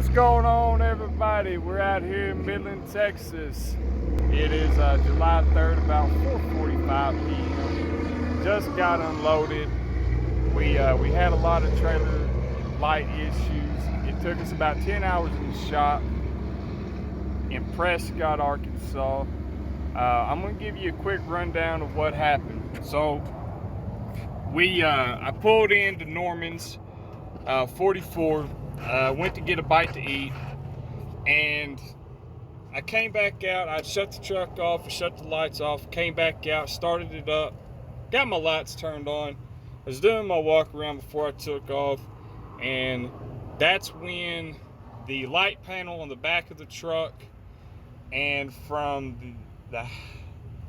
What's going on, everybody? We're out here in Midland, Texas. It is July 3rd, about 4:45 p.m. Just got unloaded. We had a lot of trailer light issues. It took us about 10 hours in the shop in Prescott, Arkansas. I'm gonna give you a quick rundown of what happened. So I pulled into Norman's 44. Went to get a bite to eat, and I came back out. I shut the truck off, shut the lights off, came back out, started it up, got my lights turned on. I was doing my walk around before I took off, and that's when the light panel on the back of the truck and from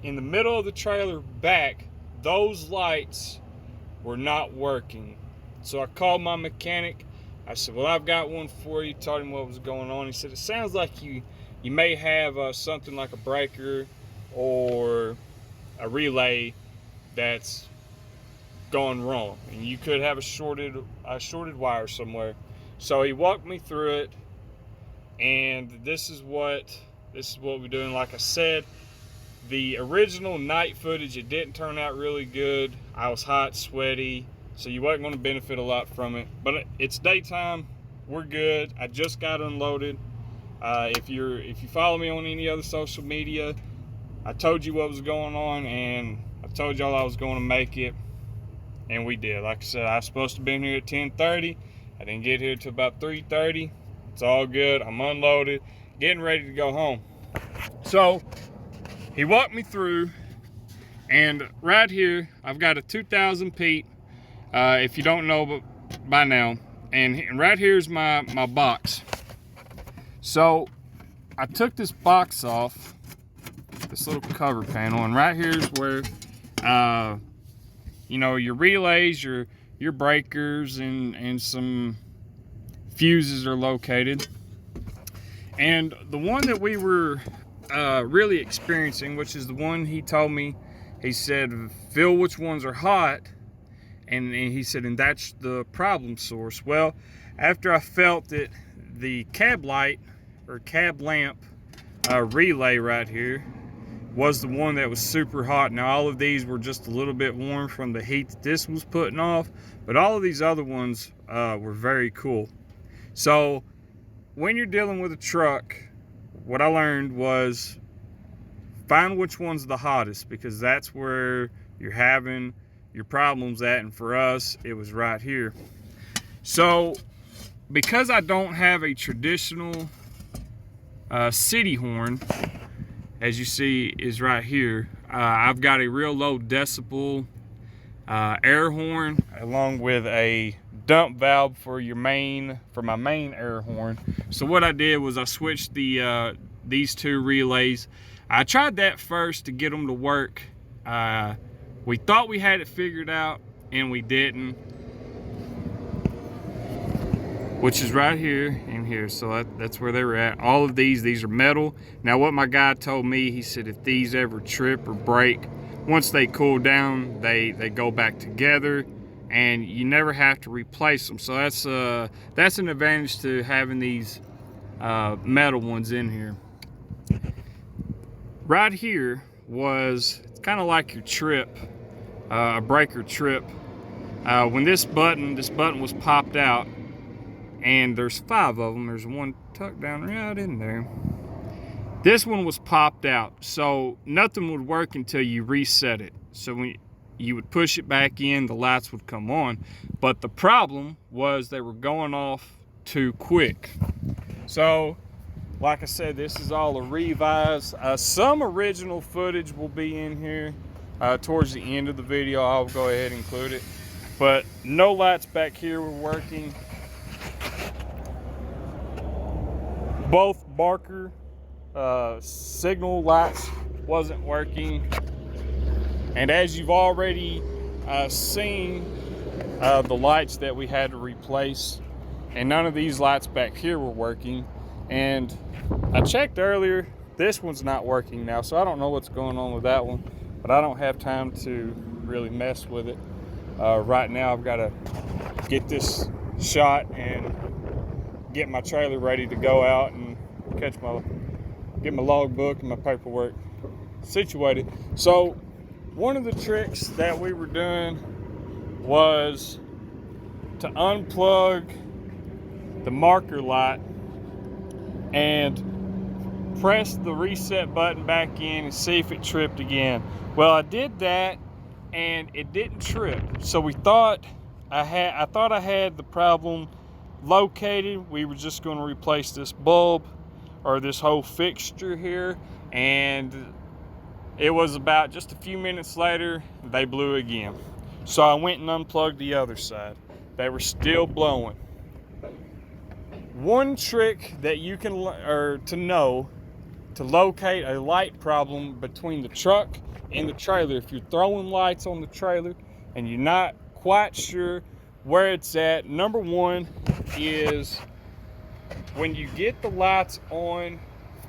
in the middle of the trailer back, those lights were not working. So I called my mechanic. I said, well, I've got one for you. Told him what was going on. He said, it sounds like you may have something like a breaker or a relay that's gone wrong, and you could have a shorted wire somewhere. So he walked me through it, and this is what we're doing. Like I said, the original night footage, it didn't turn out really good. I was hot, sweaty, so you wasn't going to benefit a lot from it. But it's daytime, we're good. I just got unloaded. If you follow me on any other social media, I told you what was going on, and I told y'all I was going to make it, and we did. Like I said, I was supposed to have been here at 10:30. I didn't get here till about 3:30. It's all good. I'm unloaded, getting ready to go home. So he walked me through, and right here I've got a 2000 Pete. If you don't know by now, and right here's my box. So I took this box off, this little cover panel, and right here's where your relays, your breakers, and some fuses are located. And the one that we were really experiencing, which is the one he told me, he said, feel which ones are hot. And he said, and that's the problem source. Well, after I felt it, the cab light or cab lamp relay right here was the one that was super hot. Now, all of these were just a little bit warm from the heat that this was putting off, but all of these other ones were very cool. So when you're dealing with a truck, what I learned was find which one's the hottest, because that's where you're having your problems at, and for us it was right here. So because I don't have a traditional city horn, as you see is right here, I've got a real low decibel air horn along with a dump valve for my main air horn. So what I did was I switched these two relays. I tried that first to get them to work. We thought we had it figured out, and we didn't, which is right here and here. So that's where they were at. All of these are metal. Now, what my guy told me, he said if these ever trip or break, once they cool down, they go back together, and you never have to replace them. So that's an advantage to having these metal ones in here. Right here was kind of like your trip, a breaker trip. When this button was popped out, and there's 5 of them. There's one tucked down right in there. This one was popped out, so nothing would work until you reset it. So when you would push it back in, the lights would come on. But the problem was they were going off too quick. So like I said, this is all a revise. Some original footage will be in here towards the end of the video. I'll go ahead and include it. But no lights back here were working. Both Barker signal lights wasn't working. And as you've already seen, the lights that we had to replace, and none of these lights back here were working. And I checked earlier, this one's not working now, so I don't know what's going on with that one, but I don't have time to really mess with it. Right now I've got to get this shot and get my trailer ready to go out and get my logbook and my paperwork situated. So one of the tricks that we were doing was to unplug the marker light and press the reset button back in and see if it tripped again. Well, I did that and it didn't trip. So we thought I had the problem located. We were just going to replace this bulb or this whole fixture here, and it was about just a few minutes later they blew again. So I went and unplugged the other side. They were still blowing. One trick that you can to locate a light problem between the truck and the trailer, if you're throwing lights on the trailer and you're not quite sure where it's at, number one is when you get the lights on,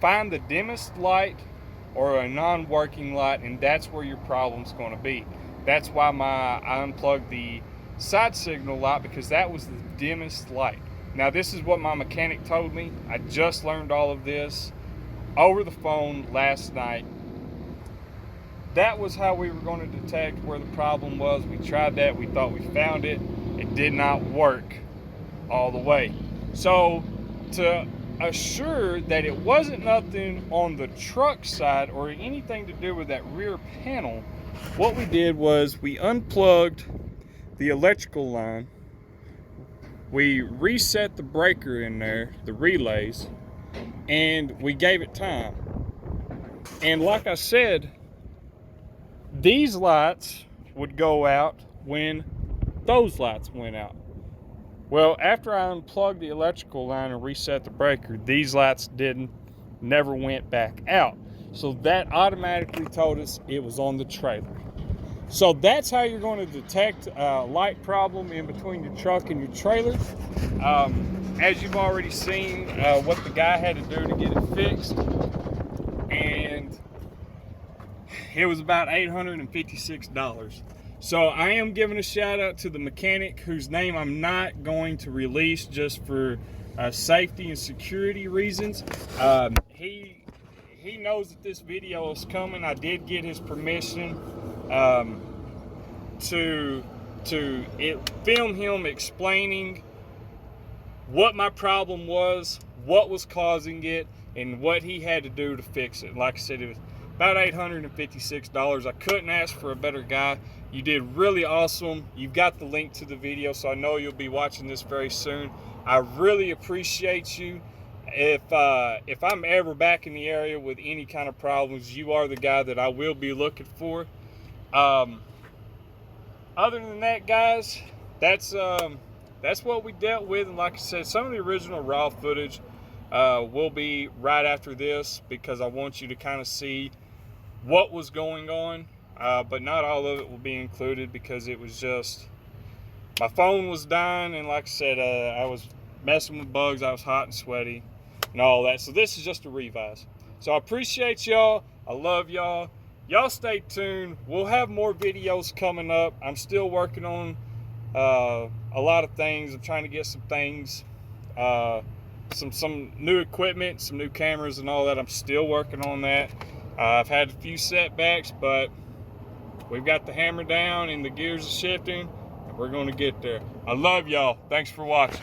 find the dimmest light or a non-working light, and that's where your problem's going to be. That's why I unplugged the side signal light, because that was the dimmest light. Now this is what my mechanic told me. I just learned all of this over the phone last night. That was how we were going to detect where the problem was. We tried that. We thought we found it. It did not work all the way. So to assure that it wasn't nothing on the truck side or anything to do with that rear panel, what we did was we unplugged the electrical line. We reset the breaker in there, the relays, and we gave it time. And like I said, these lights would go out when those lights went out. Well, after I unplugged the electrical line and reset the breaker, these lights never went back out. So that automatically told us it was on the trailer. So that's how you're going to detect a light problem in between your truck and your trailer. As you've already seen, what the guy had to do to get it fixed, and it was about $856. So I am giving a shout out to the mechanic, whose name I'm not going to release just for safety and security reasons. He knows that this video is coming. I did get his permission to film him explaining what my problem was, what was causing it, and what he had to do to fix it. Like I said, it was about $856. I couldn't ask for a better guy. You did really awesome. You've got the link to the video, so I know you'll be watching this very soon. I really appreciate you. If I'm ever back in the area with any kind of problems, you are the guy that I will be looking for. Other than that, guys, that's what we dealt with. And like I said, some of the original raw footage will be right after this, because I want you to kind of see what was going on, but not all of it will be included, because it was just, my phone was dying, and like I said, I was messing with bugs, I was hot and sweaty and all that. So this is just a revise. So I appreciate y'all. I love y'all. Y'all stay tuned. We'll have more videos coming up. I'm still working on a lot of things. I'm trying to get some things, some new equipment, some new cameras and all that. I'm still working on that. I've had a few setbacks, but we've got the hammer down and the gears are shifting, and we're going to get there. I love y'all. Thanks for watching.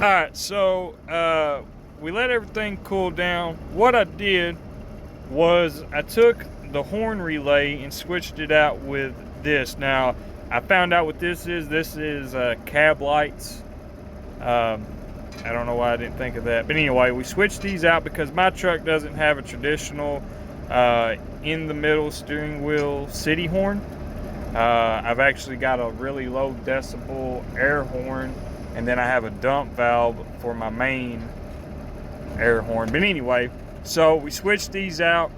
All right, so we let everything cool down. What I did was I took the horn relay and switched it out with this. Now, I found out what this is. This is cab lights. I don't know why I didn't think of that. But anyway, we switched these out because my truck doesn't have a traditional in the middle steering wheel city horn. I've actually got a really low decibel air horn, and then I have a dump valve for my main air horn. But anyway, so we switched these out,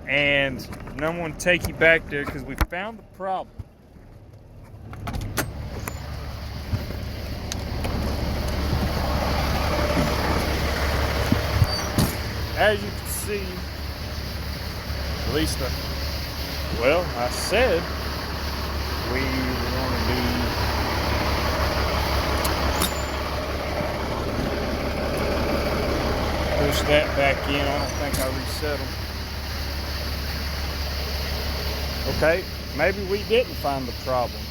and I'm going to take you back there because we found the problem. As you can see, at least I said we were going to be push that back in. I don't think I reset them. Okay, maybe we didn't find the problem.